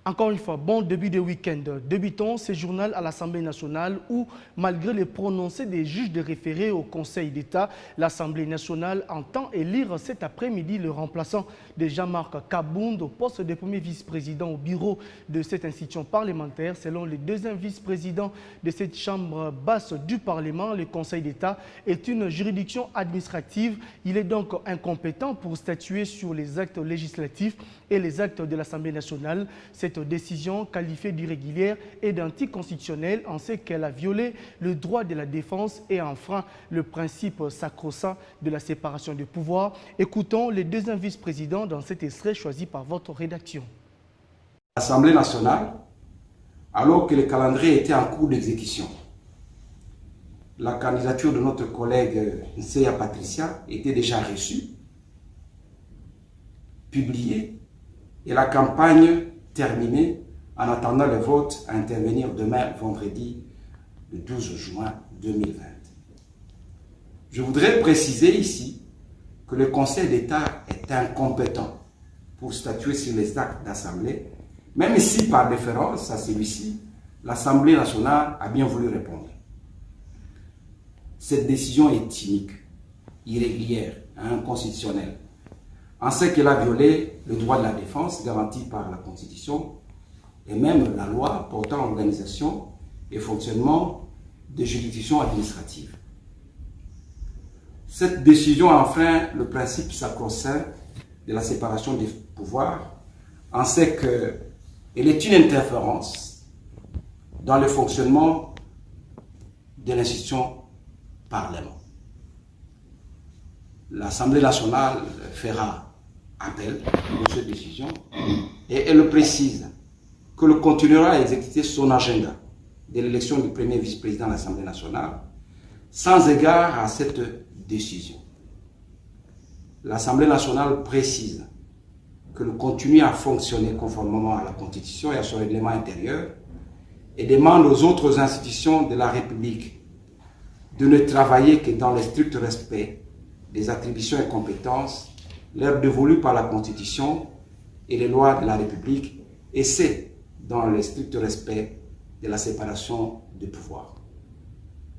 Encore une fois, bon début de week-end. Débutons ce journal à l'Assemblée nationale où, malgré les prononcés des juges de référé au Conseil d'État, l'Assemblée nationale entend élire cet après-midi le remplaçant de Jean-Marc Kabound au poste de premier vice-président au bureau de cette institution parlementaire. Selon le deuxième vice-président de cette chambre basse du Parlement, le Conseil d'État est une juridiction administrative. Il est donc incompétent pour statuer sur les actes législatifs et les actes de l'Assemblée nationale. Cette décision, qualifiée d'irrégulière et d'anticonstitutionnelle en ce qu'elle a violé le droit de la défense et enfreint le principe sacro-saint de la séparation des pouvoirs. Écoutons le deuxième vice-président dans cet extrait choisi par votre rédaction. L'Assemblée nationale, alors que le calendrier était en cours d'exécution, la candidature de notre collègue Nseya Patricia était déjà reçue, publiée, et la campagne terminée en attendant le vote à intervenir demain, vendredi, le 12 juin 2020. Je voudrais préciser ici que le Conseil d'État est incompétent pour statuer sur les actes d'Assemblée, même si par déférence à celui-ci, l'Assemblée nationale a bien voulu répondre. Cette décision est inique, irrégulière, inconstitutionnelle, en ce qu'elle a violé le droit de la défense garanti par la Constitution et même la loi portant l'organisation et fonctionnement des juridictions administratives. Cette décision enfreint le principe sacro-saint de la séparation des pouvoirs, en ce qu'elle est une interférence dans le fonctionnement de l'institution Parlement. L'Assemblée nationale fera appel de cette décision et elle précise qu'elle continuera à exécuter son agenda de l'élection du premier vice-président de l'Assemblée nationale sans égard à cette décision. L'Assemblée nationale précise qu'elle continue à fonctionner conformément à la Constitution et à son règlement intérieur et demande aux autres institutions de la République de ne travailler que dans le strict respect des attributions et compétences leur dévolues par la Constitution et les lois de la République, et c'est dans le strict respect de la séparation des pouvoirs.